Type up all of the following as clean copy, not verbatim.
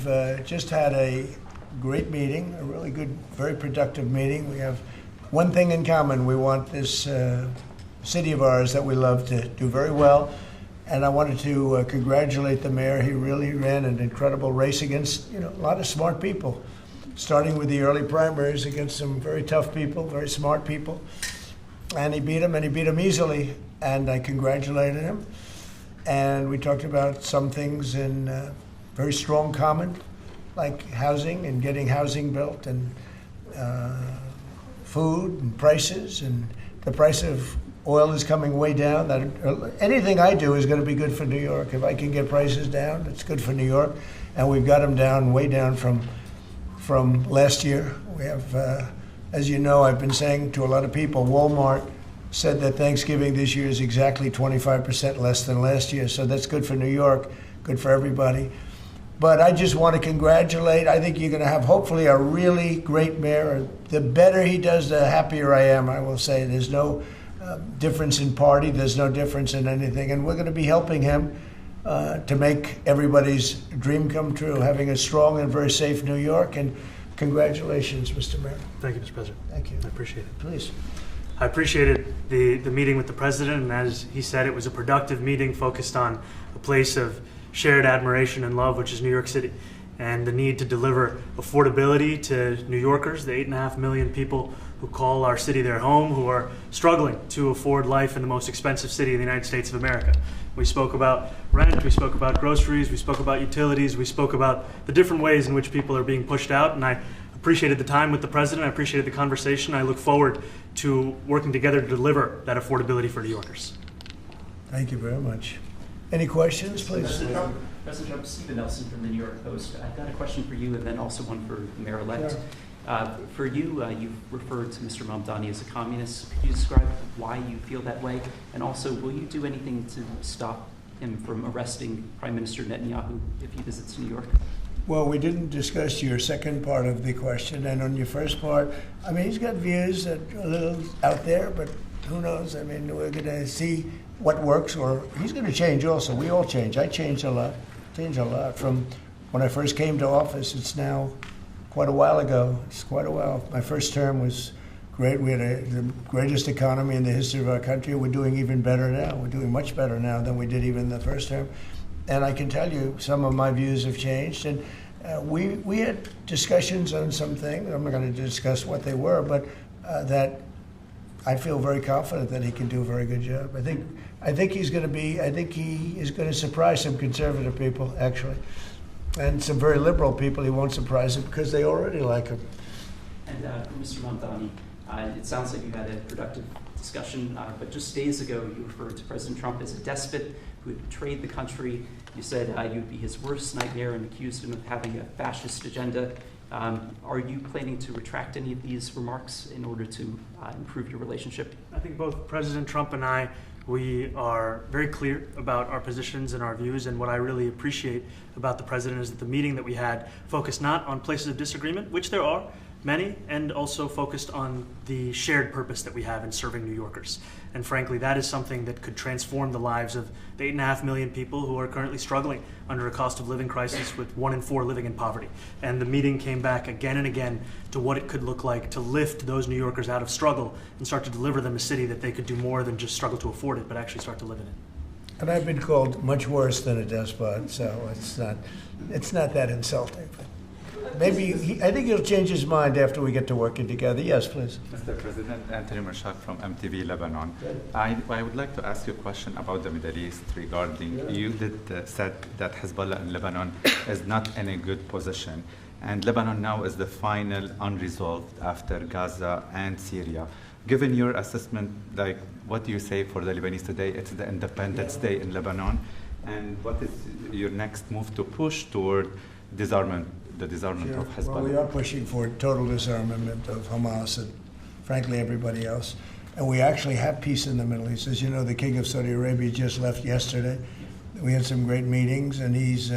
Just had a great meeting, a really good, very productive meeting. We have one thing in common. We want this city of ours that we love to do very well. And I wanted to congratulate the mayor. He really ran an incredible race against, a lot of smart people, starting with the early primaries against some very tough people, very smart people. And he beat them easily. And I congratulated him. And we talked about some things in very strong common, like housing and getting housing built, and food and prices, and the price of oil is coming way down. That anything I do is going to be good for New York. If I can get prices down, it's good for New York, and we've got them down, way down from last year. We have, as you know, I've been saying to a lot of people, Walmart said that Thanksgiving this year is exactly 25% less than last year, so that's good for New York, good for everybody. But I just want to congratulate. I think you're going to have, hopefully, a really great mayor. The better he does, the happier I am, I will say. There's no difference in party. There's no difference in anything. And we're going to be helping him to make everybody's dream come true, having a strong and very safe New York. And congratulations, Mr. Mayor. Thank you, Mr. President. Thank you. I appreciate it. Please. I appreciated the meeting with the president, and as he said, it was a productive meeting focused on a place of shared admiration and love, which is New York City, and the need to deliver affordability to New Yorkers, the 8.5 million people who call our city their home, who are struggling to afford life in the most expensive city in the United States of America. We spoke about rent, we spoke about groceries, we spoke about utilities, we spoke about the different ways in which people are being pushed out, and I appreciated the time with the president, I appreciated the conversation. I look forward to working together to deliver that affordability for New Yorkers. Thank you very much. Any questions, please? President Trump, Stephen Nelson from the New York Post. I've got a question for you and then also one for the mayor-elect. Sure. For you, you've referred to Mr. Mamdani as a communist. Could you describe why you feel that way? And also, will you do anything to stop him from arresting Prime Minister Netanyahu if he visits New York? Well, we didn't discuss your second part of the question. And on your first part, I mean, he's got views that are a little out there, but who knows? I mean, we're going to see what works, or he's going to change also. We all change. I changed a lot. From when I first came to office. It's now quite a while ago. It's quite a while. My first term was great. We had the greatest economy in the history of our country. We're doing even better now. We're doing much better now than we did even the first term. And I can tell you some of my views have changed. And we had discussions on some things. I'm not going to discuss what they were, but that I feel very confident that he can do a very good job. I think he is going to surprise some conservative people, actually. And some very liberal people he won't surprise them because they already like him. And for Mr. Mamdani, it sounds like you had a productive discussion, but just days ago you referred to President Trump as a despot who had betrayed the country. You said you'd be his worst nightmare and accused him of having a fascist agenda. Are you planning to retract any of these remarks in order to improve your relationship? I think both President Trump and I, we are very clear about our positions and our views, and what I really appreciate about the president is that the meeting that we had focused not on places of disagreement, which there are many, and also focused on the shared purpose that we have in serving New Yorkers. And frankly, that is something that could transform the lives of the 8.5 million people who are currently struggling under a cost of living crisis, with 1 in 4 living in poverty. And the meeting came back again and again to what it could look like to lift those New Yorkers out of struggle and start to deliver them a city that they could do more than just struggle to afford it, but actually start to live in it. And I've been called much worse than a despot, so it's not that insulting. Maybe I think he'll change his mind after we get to working together. Yes, please. Mr. President, Anthony Mershak from MTV Lebanon. I would like to ask you a question about the Middle East regarding, you said that Hezbollah in Lebanon is not in a good position. And Lebanon now is the final unresolved after Gaza and Syria. Given your assessment, what do you say for the Lebanese today? It's the Independence Day in Lebanon. And what is your next move to push toward disarmament? The disarmament of Hezbollah. Well, we are pushing for total disarmament of Hamas and, frankly, everybody else. And we actually have peace in the Middle East. As you know, the King of Saudi Arabia just left yesterday. We had some great meetings, and he's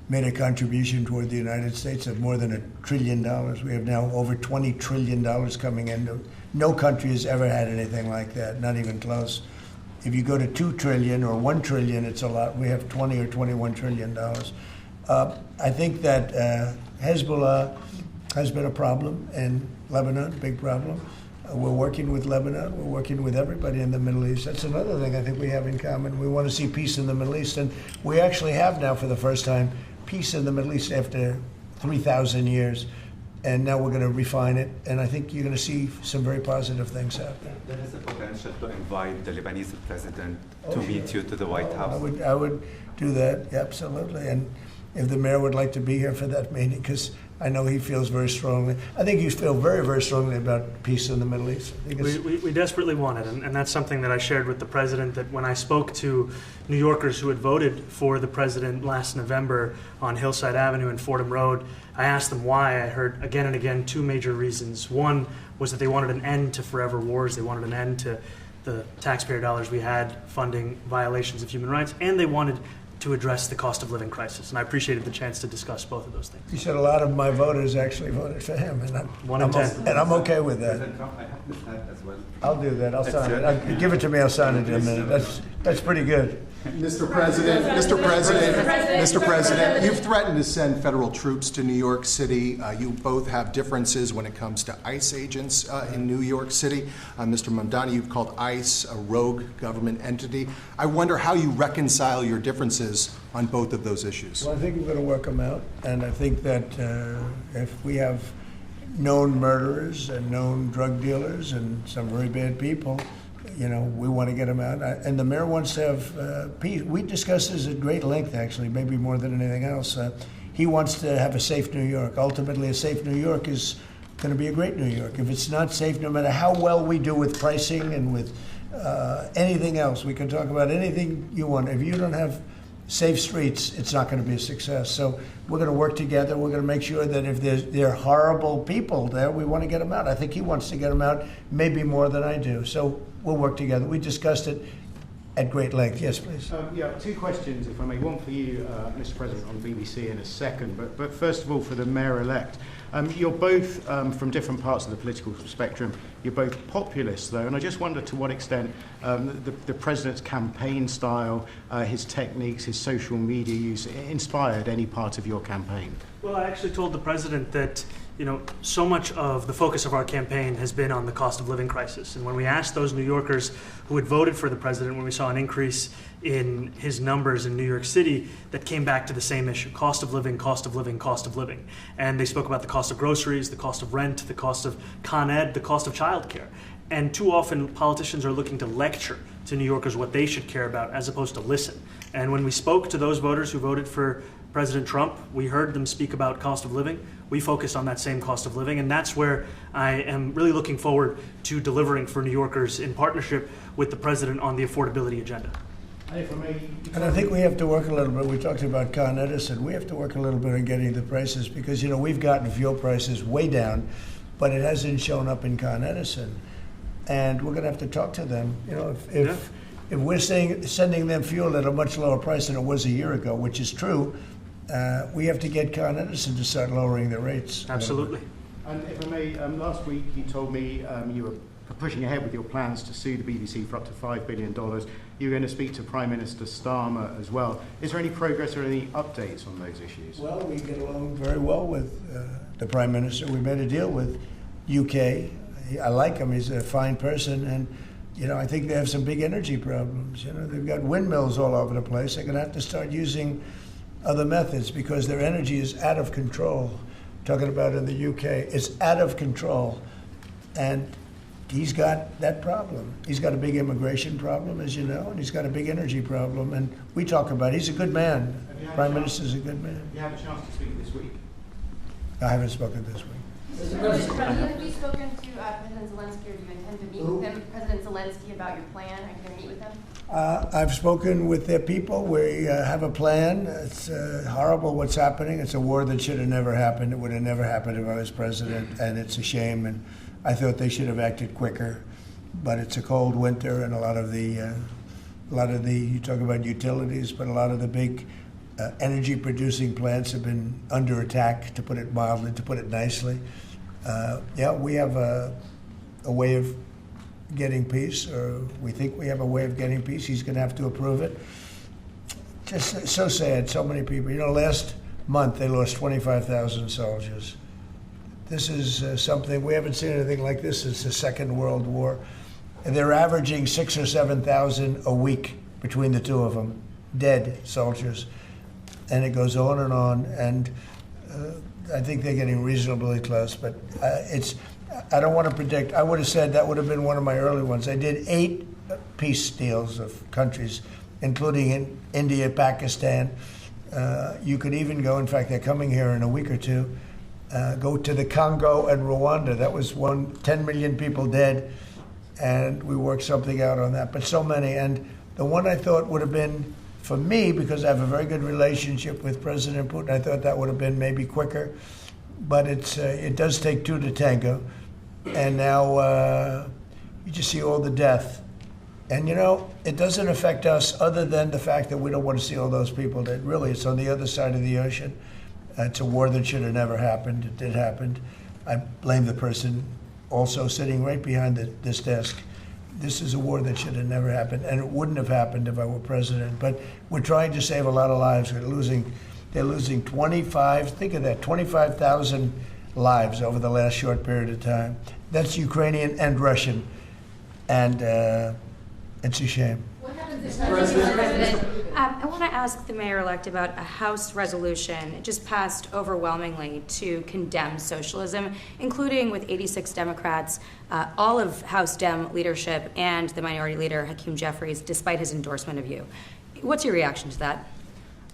made a contribution toward the United States of more than $1 trillion. We have now over $20 trillion coming in. No country has ever had anything like that, not even close. If you go to $2 trillion or $1 trillion, it's a lot. We have $20 or $21 trillion. I think that Hezbollah has been a problem in Lebanon, big problem. We're working with Lebanon. We're working with everybody in the Middle East. That's another thing I think we have in common. We want to see peace in the Middle East, and we actually have now, for the first time, peace in the Middle East after 3,000 years. And now we're going to refine it, and I think you're going to see some very positive things happen. There is a potential to invite the Lebanese president to meet you to the White House. I would do that, absolutely. And if the mayor would like to be here for that meeting, because I know he feels very strongly. I think you feel very, very strongly about peace in the Middle East. I think we desperately want it, and that's something that I shared with the president, that when I spoke to New Yorkers who had voted for the president last November on Hillside Avenue and Fordham Road, I asked them why. I heard again and again two major reasons. One was that they wanted an end to forever wars. They wanted an end to the taxpayer dollars we had funding violations of human rights, and they wanted to address the cost of living crisis. And I appreciated the chance to discuss both of those things. You said a lot of my voters actually voted for him, and I'm okay with that. President Trump, I have this hat as well. I'll do that. I'll sign it. Give it to me. I'll sign it in a minute. That's pretty good. Mr. President, you've threatened to send federal troops to New York City. You both have differences when it comes to ICE agents in New York City. Mr. Mamdani, you've called ICE a rogue government entity. I wonder how you reconcile your differences on both of those issues. Well, I think we're going to work them out, and I think that if we have known murderers and known drug dealers and some very bad people, we want to get them out. And the mayor wants to have peace. We discussed this at great length, actually, maybe more than anything else. He wants to have a safe New York. Ultimately, a safe New York is going to be a great New York. If it's not safe, no matter how well we do with pricing and with anything else, we can talk about anything you want. If you don't have safe streets, it's not going to be a success. So we're going to work together. We're going to make sure that if there are horrible people there, we want to get them out. I think he wants to get them out maybe more than I do. So we'll work together. We discussed it at great length. Yes, please. Two questions, if I may. One for you, Mr. President, on BBC in a second. But first of all, for the mayor-elect. You're both from different parts of the political spectrum. You're both populists, though, and I just wonder to what extent the president's campaign style, his techniques, his social media use inspired any part of your campaign. Well, I actually told the president that so much of the focus of our campaign has been on the cost of living crisis. And when we asked those New Yorkers who had voted for the president, when we saw an increase in his numbers in New York City, that came back to the same issue: cost of living, cost of living, cost of living. And they spoke about the cost of groceries, the cost of rent, the cost of Con Ed, the cost of childcare. And too often politicians are looking to lecture to New Yorkers what they should care about as opposed to listen. And when we spoke to those voters who voted for President Trump, we heard them speak about cost of living. We focused on that same cost of living, and that's where I am really looking forward to delivering for New Yorkers in partnership with the president on the affordability agenda. And I think we have to work a little bit. We talked about Con Edison. We have to work a little bit on getting the prices, because we've gotten fuel prices way down, but it hasn't shown up in Con Edison. And we're going to have to talk to them. If we're sending them fuel at a much lower price than it was a year ago, which is true, we have to get Con Edison to start lowering their rates. Absolutely. And if I may, last week you told me you were pushing ahead with your plans to sue the BBC for up to $5 billion. You were going to speak to Prime Minister Starmer as well. Is there any progress or any updates on those issues? Well, we get along very well with the Prime Minister. We made a deal with UK. I like him. He's a fine person. And I think they have some big energy problems. They've got windmills all over the place. They're going to have to start using other methods because their energy is out of control. Talking about in the UK, it's out of control. And he's got that problem. He's got a big immigration problem, as you know, and he's got a big energy problem. And we talk about it. He's a good man. Prime Minister's a good man. You had a chance to speak this week? I haven't spoken this week. Mr. President, have you spoken to President Zelensky, or do you intend to meet with him, President Zelensky, about your plan? Are you going to meet with them? I've spoken with their people. We have a plan. It's horrible what's happening. It's a war that should have never happened. It would have never happened if I was president, and it's a shame. And I thought they should have acted quicker. But it's a cold winter, and a lot of the you talk about utilities, but a lot of the big energy-producing plants have been under attack, to put it mildly, to put it nicely. We have a way of getting peace, or we think we have a way of getting peace. He's going to have to approve it. Just so sad, so many people. Last month, they lost 25,000 soldiers. This is something, we haven't seen anything like this since the Second World War. And they're averaging 6,000 or 7,000 a week between the two of them, dead soldiers. And it goes on, and I think they're getting reasonably close, but I don't want to predict. I would have said that would have been one of my early ones. I did 8 peace deals of countries, including in India, Pakistan. You could even go, in fact, they're coming here in a week or two, go to the Congo and Rwanda. That was 10 million people dead, and we worked something out on that. But so many, and the one I thought would have been, for me, because I have a very good relationship with President Putin, I thought that would have been maybe quicker. But it does take 2 to tango. And now you just see all the death. And, it doesn't affect us other than the fact that we don't want to see all those people dead. Really, it's on the other side of the ocean. It's a war that should have never happened. It did happen. I blame the person also sitting right behind this desk. This is a war that should have never happened, and it wouldn't have happened if I were president. But we're trying to save a lot of lives. They're losing 25,000 lives over the last short period of time. That's Ukrainian and Russian, and it's a shame. What happens if President? I want to ask the mayor-elect about a House resolution. It just passed overwhelmingly to condemn socialism, including with 86 Democrats, all of House Dem leadership, and the Minority Leader, Hakeem Jeffries, despite his endorsement of you. What's your reaction to that?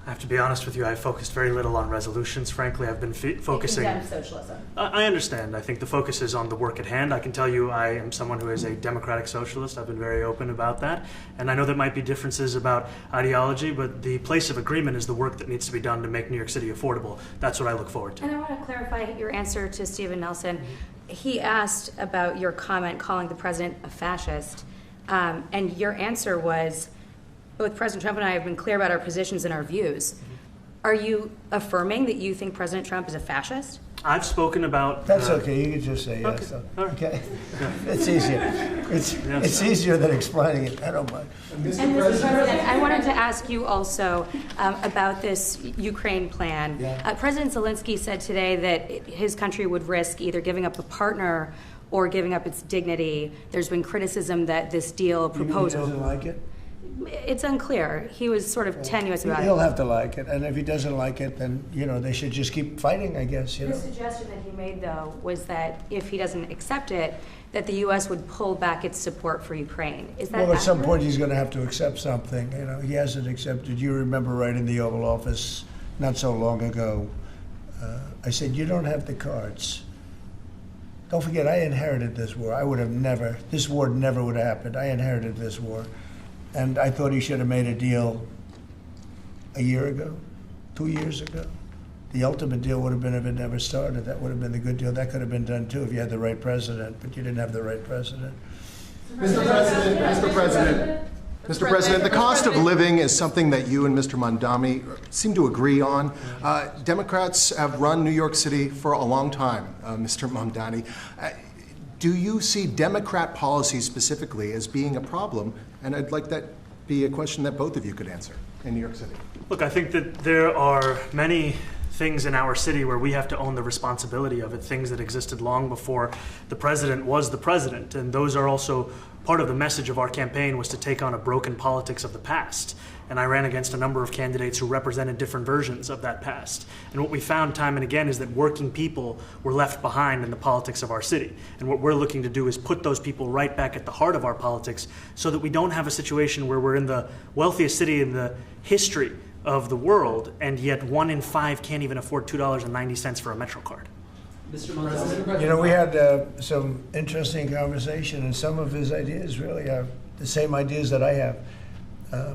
I have to be honest with you, I focused very little on resolutions. Frankly, I've been focusing... Condemn socialism. I understand. I think the focus is on the work at hand. I can tell you I am someone who is a democratic socialist. I've been very open about that. And I know there might be differences about ideology, but the place of agreement is the work that needs to be done to make New York City affordable. That's what I look forward to. And I want to clarify your answer to Stephen Nelson. He asked about your comment calling the president a fascist, and your answer was, both President Trump and I have been clear about our positions and our views. Are you affirming that you think President Trump is a fascist? I've spoken about... That's okay. You can just say yes. Okay. All right. Okay. It's easier. It's easier than explaining it. I don't mind. And Mr. President, I wanted to ask you also about this Ukraine plan. Yeah. President Zelensky said today that his country would risk either giving up a partner or giving up its dignity. There's been criticism that this deal proposal... He doesn't like it? It's unclear. He was sort of tenuous about it. He'll have to like it, and if he doesn't like it, then they should just keep fighting, I guess. The suggestion that he made, though, was that if he doesn't accept it, that the U.S. would pull back its support for Ukraine. Is that Well, at some accurate? point he's going to have to accept something. He hasn't accepted. You remember right in the Oval Office not so long ago, I said, you don't have the cards. Don't forget, I inherited this war. This war never would have happened. I inherited this war. And I thought he should have made a deal a year ago, 2 years ago. The ultimate deal would have been if it never started. That would have been the good deal. That could have been done too if you had the right president, but you didn't have the right president. Mr. President, the cost of living is something that you and Mr. Mamdani seem to agree on. Democrats have run New York City for a long time, Mr. Mamdani. Do you see Democrat policies specifically as being a problem? And I'd like that be a question that both of you could answer in New York City. Look, I think that there are many things in our city where we have to own the responsibility of it, things that existed long before the president was the president. And those are also part of the message of our campaign, was to take on a broken politics of the past. And I ran against a number of candidates who represented different versions of that past. And what we found time and again is that working people were left behind in the politics of our city. And what we're looking to do is put those people right back at the heart of our politics so that we don't have a situation where we're in the wealthiest city in the history of the world, and yet 1 in 5 can't even afford $2.90 for a Metro card. Mr. Mamdani. We had some interesting conversation, and some of his ideas really are the same ideas that I have.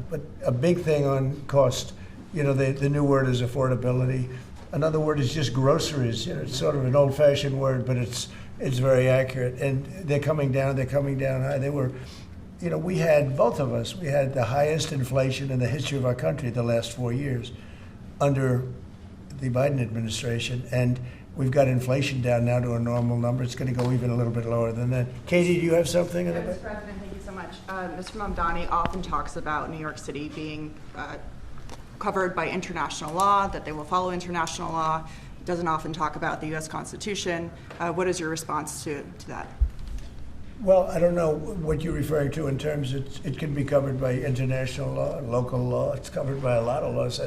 But a big thing on cost, the new word is affordability. Another word is just groceries. It's sort of an old-fashioned word, but it's very accurate. And they're coming down high. They were, we had, both of us, we had the highest inflation in the history of our country the last 4 years under the Biden administration. And we've got inflation down now to a normal number. It's going to go even a little bit lower than that. Katie, do you have something in the back? Mr. President, thank you so much. Mr. Mamdani often talks about New York City being covered by international law, that they will follow international law. It doesn't often talk about the U.S. Constitution. What is your response to that? Well, I don't know what you're referring to in terms it can be covered by international law, local law. It's covered by a lot of laws,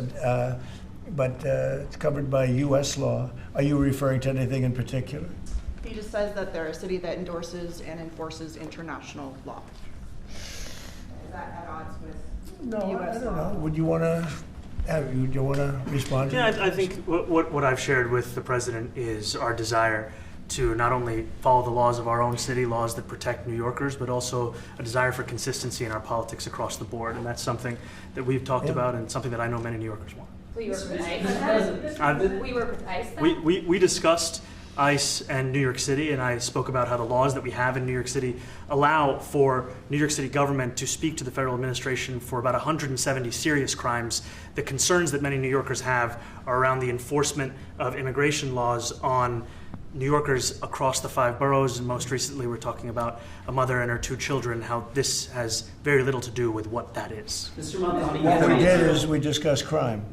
but it's covered by U.S. law. Are you referring to anything in particular? He just says that they're a city that endorses and enforces international law. Is that at odds with U.S. I don't law? know. Would you want to? Do you want to respond to that? I think what I've shared with the president is our desire to not only follow the laws of our own city, laws that protect New Yorkers, but also a desire for consistency in our politics across the board. And that's something that we've talked about and something that I know many New Yorkers want. Will you work with ICE? We work with ICE then? We discussed ICE and New York City, and I spoke about how the laws that we have in New York City allow for New York City government to speak to the federal administration for about 170 serious crimes. The concerns that many New Yorkers have are around the enforcement of immigration laws on New Yorkers across the 5 boroughs, and most recently we're talking about a mother and her 2 children, how this has very little to do with what that is. Mr. Mamdani, What we did is we discussed crime.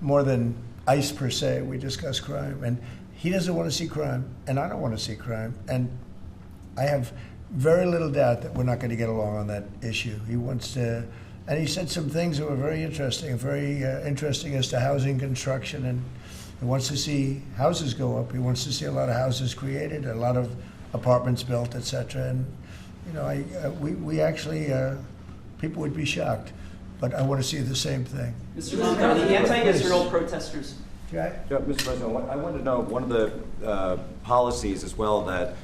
More than ICE per se, we discussed crime. And he doesn't want to see crime, and I don't want to see crime. And I have very little doubt that we're not going to get along on that issue. He wants to, and he said some things that were very interesting as to housing construction, and he wants to see houses go up. He wants to see a lot of houses created, a lot of apartments built, etc. And you know, we actually people would be shocked, but I want to see the same thing. Mr. Mamdani, anti-Israel protesters. Jack? Yeah, Mr. President, I wanted to know one of the policies as well that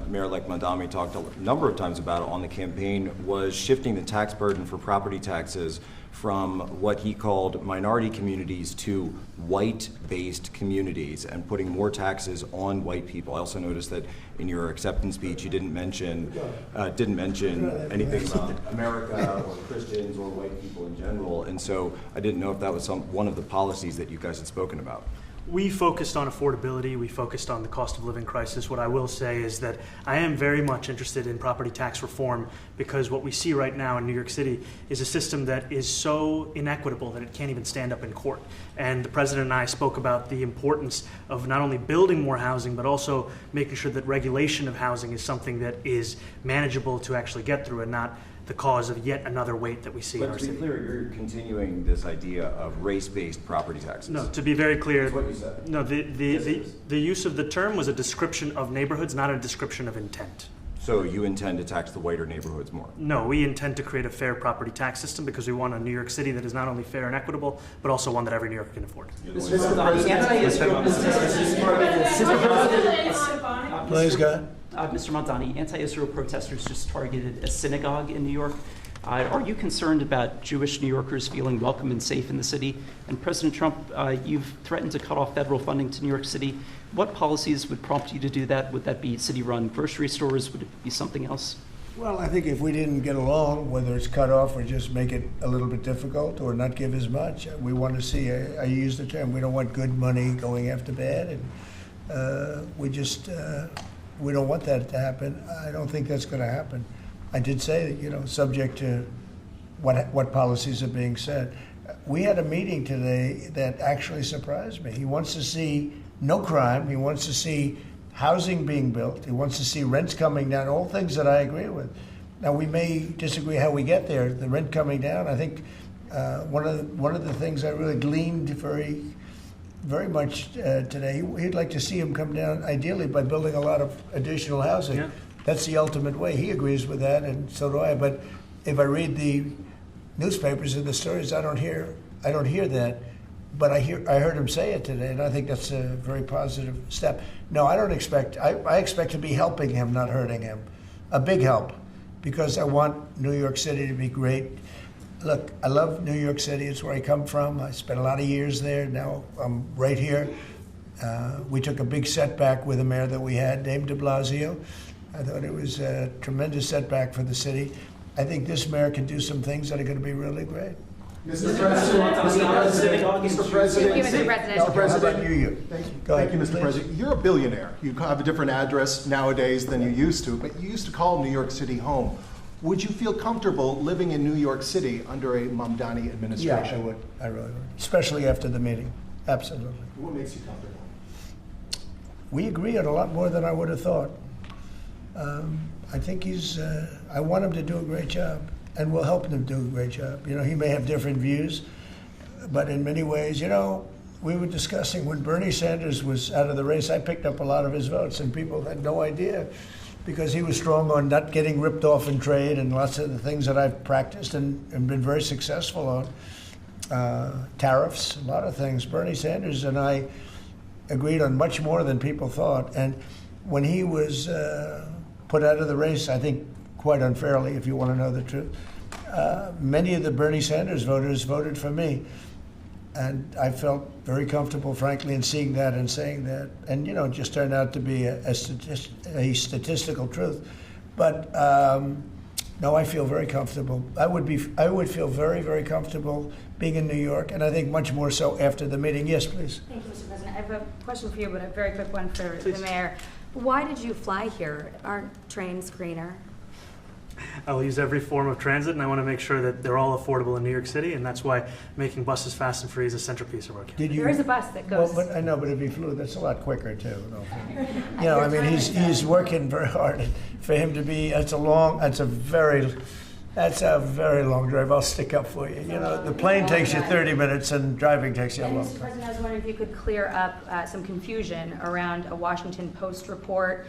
Mayor-elect Mamdani talked a number of times about on the campaign was shifting the tax burden for property taxes from what he called minority communities to white-based communities and putting more taxes on white people. I also noticed that in your acceptance speech you didn't mention anything about America or Christians or white people in general, and so I didn't know if that was one of the policies that you guys had spoken about. We focused on affordability. We focused on the cost of living crisis. What I will say is that I am very much interested in property tax reform because what we see right now in New York City is a system that is so inequitable that it can't even stand up in court. And the president and I spoke about the importance of not only building more housing, but also making sure that regulation of housing is something that is manageable to actually get through and not the cause of yet another weight that we see in our But to city. be clear, you're continuing this idea of race-based property taxes. No, to be very clear, That's what you said. no, Yes, it is. the use of the term was a description of neighborhoods, not a description of intent. So you intend to tax the whiter neighborhoods more? No, we intend to create a fair property tax system because we want a New York City that is not only fair and equitable, but also one that every New Yorker can afford. Mr. Mamdani, anti-Israel protesters. Please, go ahead. Mr. Mamdani, anti-Israel protesters just targeted a synagogue in New York. Are you concerned about Jewish New Yorkers feeling welcome and safe in the city? And President Trump, you've threatened to cut off federal funding to New York City. What policies would prompt you to do that? Would that be city-run grocery stores? Would it be something else? Well, I think if we didn't get along, whether it's cut off or just make it a little bit difficult or not give as much, we want to see, I use the term, we don't want good money going after bad, and we don't want that to happen. I don't think that's going to happen. I did say that, subject to what policies are being said. We had a meeting today that actually surprised me. He wants to see no crime. He wants to see housing being built. He wants to see rents coming down, all things that I agree with. Now, we may disagree how we get there. The rent coming down, I think one of the things I really gleaned very much today, he'd like to see him come down, ideally, by building a lot of additional housing. Yeah. That's the ultimate way. He agrees with that, and so do I. But if I read the newspapers and the stories, I don't hear that. But I heard him say it today, and I think that's a very positive step. No, I don't expect. I expect to be helping him, not hurting him. A big help, because I want New York City to be great. Look, I love New York City. It's where I come from. I spent a lot of years there. Now I'm right here. We took a big setback with the mayor that we had, named de Blasio. I thought it was a tremendous setback for the city. I think this mayor can do some things that are going to be really great. Mr. President, Mr. President, Thank you, Mr. President. Mr. President, How about you? Thank you, Mr. President. You're a billionaire. You have a different address nowadays than you used to, but you used to call New York City home. Would you feel comfortable living in New York City under a Mamdani Yeah, administration? I would. I really would. Especially after the meeting. Absolutely. What makes you comfortable? We agree on a lot more than I would have thought. I think I want him to do a great job, and we'll help him do a great job. You know, he may have different views, but in many ways, you know, we were discussing when Bernie Sanders was out of the race, I picked up a lot of his votes, and people had no idea because he was strong on not getting ripped off in trade and lots of the things that I've practiced and been very successful on. Tariffs, a lot of things. Bernie Sanders and I agreed on much more than people thought. And when he was put out of the race, I think quite unfairly, if you want to know the truth, many of the Bernie Sanders voters voted for me. And I felt very comfortable, frankly, in seeing that and saying that. And, you know, it just turned out to be a statistical truth. But no, I feel very comfortable. I would feel very, very comfortable being in New York, and I think much more so after the meeting. Yes, please. Thank you, Mr. President. I have a question for you, but a very quick one for the mayor. Why did you fly here? Aren't trains greener? I'll use every form of transit, and I want to make sure that they're all affordable in New York City, and that's why making buses fast and free is a centerpiece of our campaign. There is a bus that goes. Well, but I know, but if he flew, that's a lot quicker too. You know, I mean, he's working very hard. For him to be, that's a very long drive. I'll stick up for you. You know, the plane takes you 30 minutes, and driving takes you a And long Mr. time. President, I was wondering if you could clear up some confusion around a Washington Post report.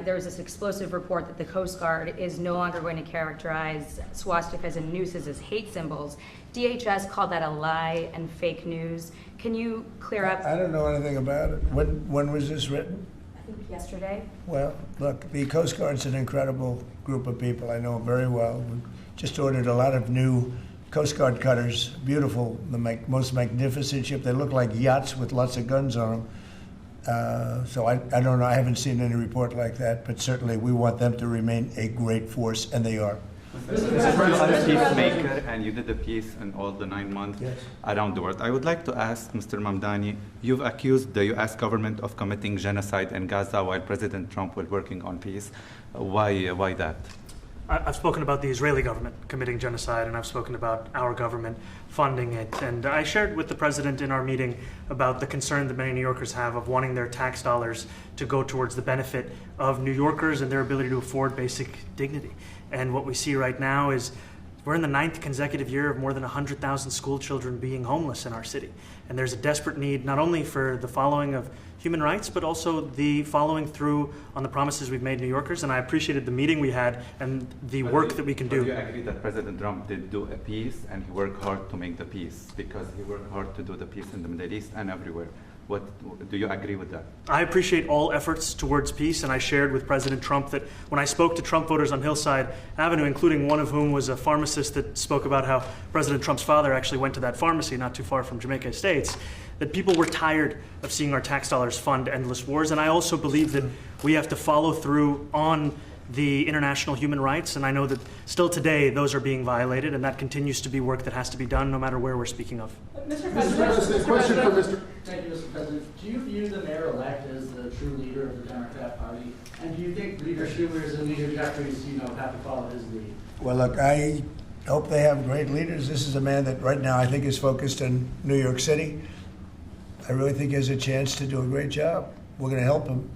There was this explosive report that the Coast Guard is no longer going to characterize swastikas and nooses as hate symbols. DHS called that a lie and fake news. Can you clear up? I don't know anything about it. When was this written? I think yesterday. Well, look, the Coast Guard's an incredible group of people. I know them very well. We just ordered a lot of new Coast Guard cutters, beautiful, the most magnificent ship. They look like yachts with lots of guns on them. So I don't know. I haven't seen any report like that, but certainly we want them to remain a great force, and they are. Mr. President, you are a peacemaker, and you did the peace in all the 9 months around the world. I would like to ask Mr. Mamdani, you've accused the U.S. government of committing genocide in Gaza while President Trump was working on peace. Why that? I've spoken about the Israeli government committing genocide, and I've spoken about our government funding it. And I shared with the president in our meeting about the concern that many New Yorkers have of wanting their tax dollars to go towards the benefit of New Yorkers and their ability to afford basic dignity. And what we see right now is we're in the 9th consecutive year of more than 100,000 school children being homeless in our city. And there's a desperate need not only for the following of human rights, but also the following through on the promises we've made New Yorkers. And I appreciated the meeting we had and the work that we can do. Do you agree that President Trump did do a peace and he worked hard to make the peace because he worked hard to do the peace in the Middle East and everywhere? Do you agree with that? I appreciate all efforts towards peace, and I shared with President Trump that when I spoke to Trump voters on Hillside Avenue, including one of whom was a pharmacist that spoke about how President Trump's father actually went to that pharmacy not too far from Jamaica Estates, that people were tired of seeing our tax dollars fund endless wars. And I also believe that we have to follow through on the international human rights, and I know that still today those are being violated, and that continues to be work that has to be done no matter where we're speaking of. Mr. President, question for Mr. Thank you, Mr. President. Do you view the mayor-elect as the true leader of the Democrat Party? And do you think Leader Schumer's and Leader Jeffries, have to follow his lead? Well, look, I hope they have great leaders. This is a man that right now I think is focused in New York City. I really think he has a chance to do a great job. We're going to help him,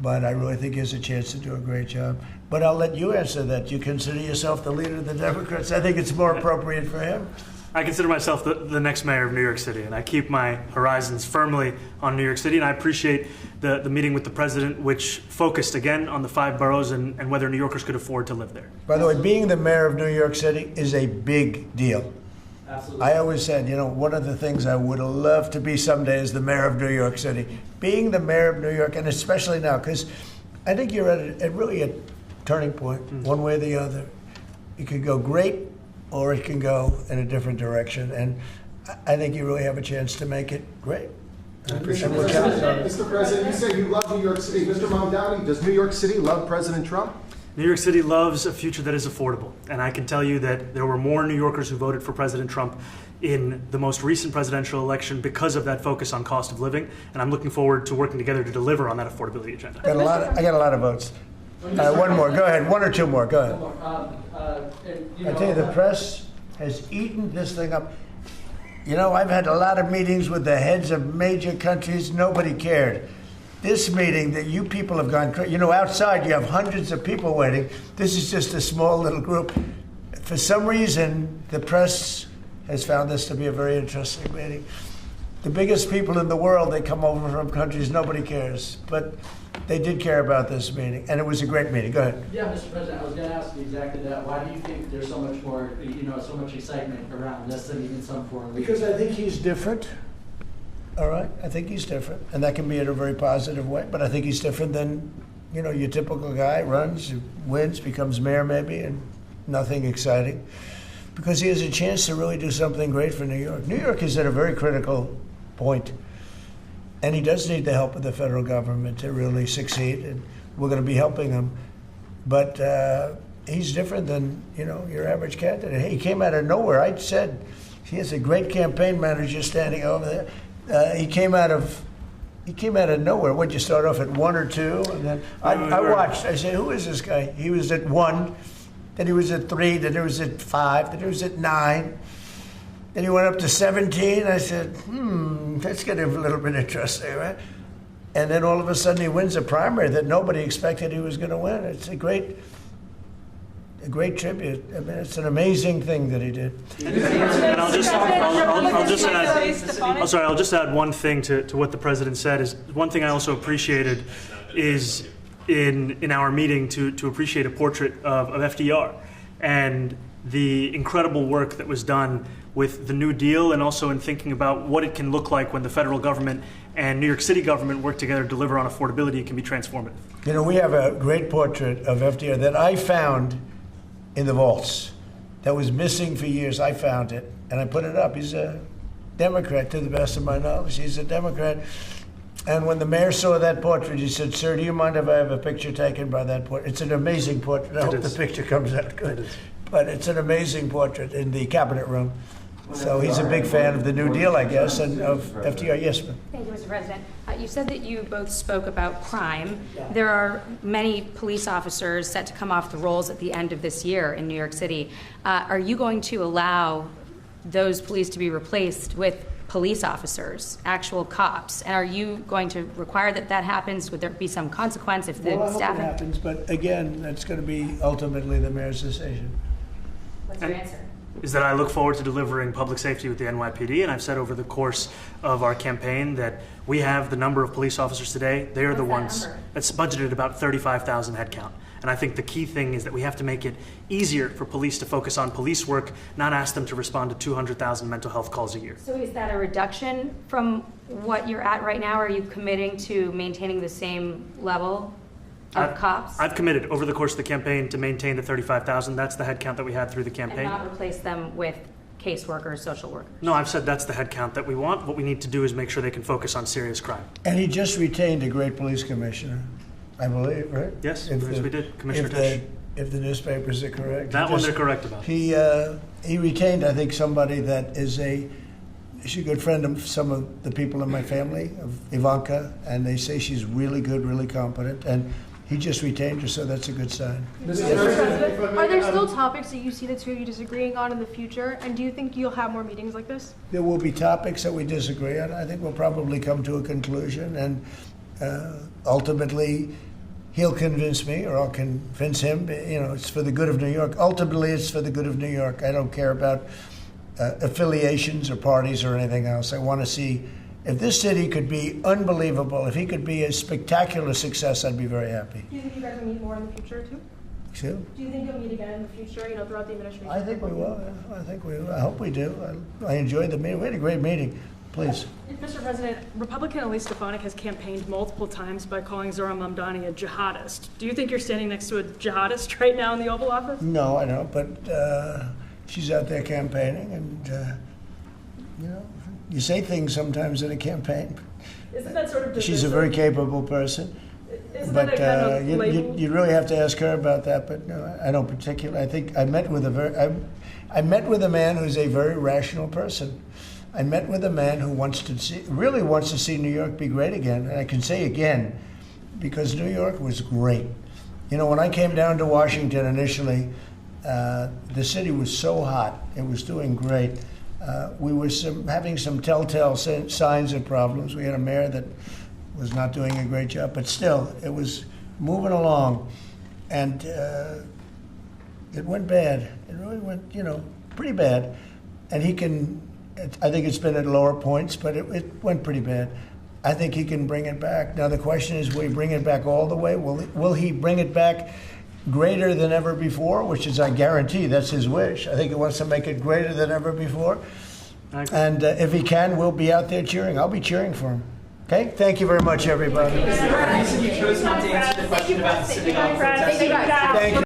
but I really think he has a chance to do a great job. But I'll let you answer that. You consider yourself the leader of the Democrats? I think it's more appropriate for him. I consider myself the next mayor of New York City, and I keep my horizons firmly on New York City, and I appreciate the meeting with the president, which focused again on the 5 boroughs and whether New Yorkers could afford to live there. By the way, being the mayor of New York City is a big deal. Absolutely. I always said, one of the things I would love to be someday is the mayor of New York City. Being the mayor of New York, and especially now, because I think you're at really a turning point, one way or the other. It could go great, or it can go in a different direction. And I think you really have a chance to make it great. Mr. President, you say you love New York City. Mr. Mamdani, does New York City love President Trump? New York City loves a future that is affordable. And I can tell you that there were more New Yorkers who voted for President Trump in the most recent presidential election because of that focus on cost of living. And I'm looking forward to working together to deliver on that affordability agenda. I got a lot of votes. One more. Go ahead. One or two more. Go ahead. I tell you, the press has eaten this thing up. You know, I've had a lot of meetings with the heads of major countries. Nobody cared. This meeting that you people have gone crazy. You know, outside you have hundreds of people waiting. This is just a small little group. For some reason, the press has found this to be a very interesting meeting. The biggest people in the world, they come over from countries nobody cares. But they did care about this meeting, and it was a great meeting. Go ahead. Yeah, Mr. President, I was going to ask you exactly that. Why do you think there's so much more, so much excitement around this than even some foreign leaders? Because I think he's different. All right? I think he's different. And that can be in a very positive way, but I think he's different than, your typical guy, runs, wins, becomes mayor maybe, and nothing exciting. Because he has a chance to really do something great for New York. New York is at a very critical point. And he does need the help of the federal government to really succeed, and we're going to be helping him. But he's different than, your average candidate. He came out of nowhere. I said he has a great campaign manager standing over there. He came out of nowhere. What'd you start off at 1 or 2? And then I watched. I said, who is this guy? He was at 1, then he was at 3, then he was at 5, then he was at 9. Then he went up to 17. I said, that's getting a little bit interesting, right? And then all of a sudden he wins a primary that nobody expected he was going to win. It's a great tribute. I mean, it's an amazing thing that he did. And I'll just add one thing to what the president said. Is one thing I also appreciated is in our meeting to appreciate a portrait of FDR and the incredible work that was done with the New Deal, and also in thinking about what it can look like when the federal government and New York City government work together to deliver on affordability. It can be transformative. We have a great portrait of FDR that I found in the vaults that was missing for years. I found it, and I put it up. He's a Democrat, to the best of my knowledge. He's a Democrat. And when the mayor saw that portrait, he said, "Sir, do you mind if I have a picture taken by that portrait?" It's an amazing portrait. I hope the picture comes out good. But it's an amazing portrait in the cabinet room. So he's a big fan of the New Deal, I guess, and of FDR. Yes, ma'am. Thank you, Mr. President. You said that you both spoke about crime. There are many police officers set to come off the rolls at the end of this year in New York City. Are you going to allow those police to be replaced with police officers, actual cops? And are you going to require that happens? Would there be some consequence if the I hope staff it happens, but again, that's going to be ultimately the mayor's decision. What's your answer? Is that I look forward to delivering public safety with the NYPD, and I've said over the course of our campaign that we have the number of police officers today. They are the ones that's budgeted about 35,000 headcount. And I think the key thing is that we have to make it easier for police to focus on police work, not ask them to respond to 200,000 mental health calls a year. So is that a reduction from what you're at right now? Are you committing to maintaining the same level of cops? I've committed over the course of the campaign to maintain the 35,000. That's the headcount that we had through the campaign. And not replace them with caseworkers, social workers? No, I've said that's the headcount that we want. What we need to do is make sure they can focus on serious crime. And he just retained a great police commissioner, I believe, right? Yes, we did. Commissioner Tisch. If the newspapers are correct. That one they're correct about. He retained, I think, somebody that is she's a good friend of some of the people in my family, of Ivanka, and they say she's really good, really competent, and he just retained her, so that's a good sign. Mr. President, are there still topics that you see the two of you disagreeing on in the future, and do you think you'll have more meetings like this? There will be topics that we disagree on. I think we'll probably come to a conclusion, and ultimately he'll convince me, or I'll convince him. It's for the good of New York. Ultimately, it's for the good of New York. I don't care about affiliations or parties or anything else. I want to see if this city could be unbelievable, if he could be a spectacular success, I'd be very happy. Do you think you guys will meet more in the future, too? Excuse? Do you think you'll meet again in the future, throughout the administration? I think we will. I think we will. I hope we do. I enjoyed the meeting. We had a great meeting. Please. Mr. President, Republican Elise Stefanik has campaigned multiple times by calling Zohran Mamdani a jihadist. Do you think you're standing next to a jihadist right now in the Oval Office? No, I don't, but she's out there campaigning, and, you say things sometimes in a campaign. Isn't that sort of divisive? She's a very capable person. Isn't But that a kind of label? you really have to ask her about that. But no, I don't particularly. I think I met with I met with a man who's a very rational person. I met with a man who really wants to see New York be great again. And I can say again, because New York was great. You know, when I came down to Washington initially, the city was so hot. It was doing great. We were having some telltale signs of problems. We had a mayor that was not doing a great job, but still, it was moving along. And it went bad. It really went, you know, pretty bad. And he can, I think it's been at lower points, but it went pretty bad. I think he can bring it back. Now the question is, will he bring it back all the way? Will he bring it back greater than ever before, which is, I guarantee, that's his wish. I think he wants to make it greater than ever before. And if he can, we'll be out there cheering. I'll be cheering for him. Okay? Thank you very much, everybody. You chose not to answer the question about the synagogue protest. Thank you.